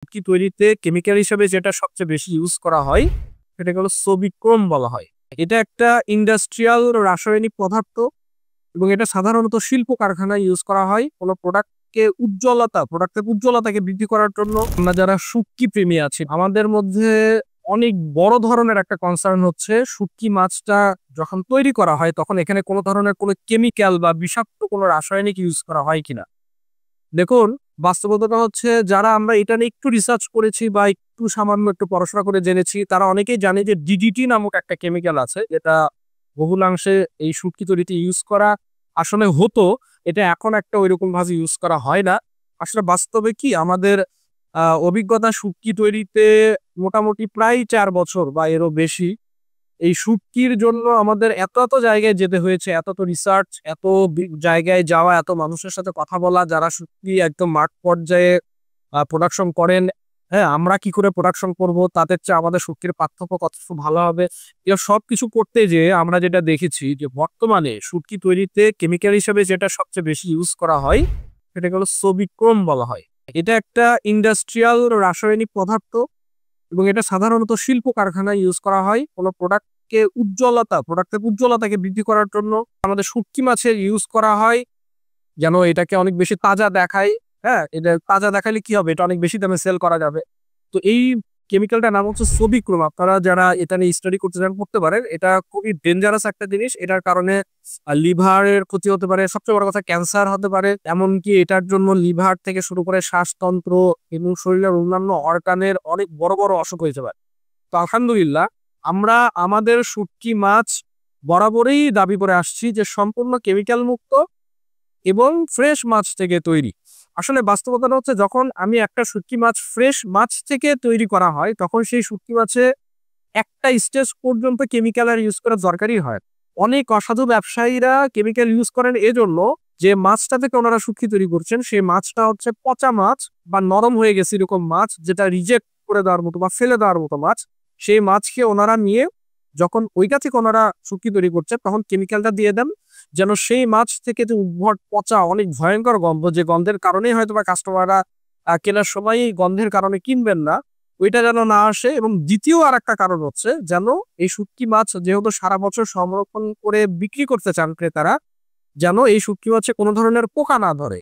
শুটকি তৈরিতে কেমিক্যাল হিসেবে যেটা সবচেয়ে বেশি ইউজ করা হয় সেটাকে হলো সোবিক্রোম বলা হয়। এটা একটা ইন্ডাস্ট্রিয়াল রাসায়নিক পদার্থ এবং এটা সাধারণত শিল্প কারখানায় ইউজ করা হয় কোনো প্রোডাক্টের উজ্জ্বলতাকে বৃদ্ধি করার জন্য। আমরা যারা শুটকি প্রেমী আছি আমাদের মধ্যে অনেক বড় ধরনের একটা কনসার্ন হচ্ছে শুটকি মাছটা যখন তৈরি করা হয় তখন এখানে কোনো ধরনের কোনো কেমিক্যাল বা বিষাক্ত কোনো রাসায়নিক ইউজ করা হয় কিনা। দেখুন, বাস্তবতাটা হচ্ছে যারা আমরা এটা নিয়ে একটু রিসার্চ করেছি বা একটু সামান্য একটু পড়াশোনা করে জেনেছি তারা অনেকেই জানে যে ডিডিটি নামক একটা কেমিক্যাল আছে যেটা বহুলাংশে এই শুটকি তৈরিতে ইউজ করা আসলে হতো। এটা এখন একটা ওইরকম ভাবে ইউজ করা হয় না। আসলে বাস্তবে কি আমাদের অভিজ্ঞতা শুটকি তৈরিতে মোটামুটি প্রায় ৪ বছর বা এরও বেশি। এই শুটকির জন্য আমাদের এত জায়গায় যেতে হয়েছে, এত রিসার্চ, জায়গায় যাওয়া, এত মানুষের সাথে কথা বলা যারা শুটকি একদম মাঠ পর্যায়ে প্রোডাকশন করেন। হ্যাঁ, আমরা কি করে প্রোডাকশন করব, তাদের চেয়ে আমাদের শুটকির পার্থক্য কতটুকু ভালো হবে। এর সবকিছু করতে যেয়ে আমরা যেটা দেখেছি যে বর্তমানে শুটকি তৈরিতে কেমিক্যাল হিসেবে যেটা সবচেয়ে বেশি ইউজ করা হয় সেটাকে হলো সোবিক্রোম বলা হয়। এটা একটা ইন্ডাস্ট্রিয়াল রাসায়নিক পদার্থ এবং এটা সাধারণত শিল্প কারখানায় ইউজ করা হয় কোনো প্রোডাক্টের উজ্জ্বলতাকে বৃদ্ধি করার জন্য। আমাদের শুটকি মাছের ইউজ করা হয় যেন এটাকে অনেক বেশি তাজা দেখায়। হ্যাঁ, এটা তাজা দেখালে কি হবে, এটা অনেক বেশি দামে সেল করা যাবে। তো এই কেমিক্যালটার নাম হচ্ছে সোবিক্রোম। আপনারা যারা এটা নিয়ে স্টাডি করতে চান করতে পারেন। এটা খুবই ডেঞ্জারাস একটা জিনিস। এটার কারণে লিভারের ক্ষতি হতে পারে, সবচেয়ে বড় কথা ক্যান্সার হতে পারে। এমনকি এটার জন্য লিভার থেকে শুরু করে শ্বাসতন্ত্র এবং শরীরের অন্যান্য অর্গানের অনেক বড় অসুখ হয়েতে পারে। তো আলহামদুলিল্লাহ আমরা আমাদের শুটকি মাছ বরাবরই দাবি করে আসছি যে সম্পূর্ণ কেমিক্যাল মুক্ত এবং ফ্রেশ মাছ থেকে তৈরি। আসলে বাস্তবতাটা হচ্ছে যখন আমি একটা শুটকি মাছ ফ্রেশ মাছ থেকে তৈরি করা হয় তখন সেই শুটকি মাছে একটা স্টেজ পর্যন্ত কেমিক্যাল আর ইউজ করার দরকারই হয়। অনেক অসাধু ব্যবসায়ীরা কেমিক্যাল ইউজ করেন এজন্য যে মাছটা থেকে ওনারা শুটকি তৈরি করছেন সেই মাছটা হচ্ছে পচা মাছ বা নরম হয়ে গেছে এরকম মাছ, যেটা রিজেক্ট করে দেওয়ার মতো বা ফেলে দেওয়ার মতো মাছ। সেই মাছকে ওনারা নিয়ে যখন ওইটা থেকে ওনারা শুটকি তৈরি করছে তখন কেমিক্যালটা দিয়ে দেন যেন সেই মাছ থেকে যে উদ্ভট পচা অনেক ভয়ঙ্কর গন্ধ, যে গন্ধের কারণেই হয়তো বা কাস্টমাররা কেনার সময় গন্ধের কারণে কিনবেন না, ওইটা যেন না আসে। এবং দ্বিতীয় আর একটা কারণ হচ্ছে যেন এই শুটকি মাছ যেহেতু সারা বছর সংরক্ষণ করে বিক্রি করতে চান ক্রেতারা, যেন এই শুটকি মাছে কোনো ধরনের পোকা না ধরে।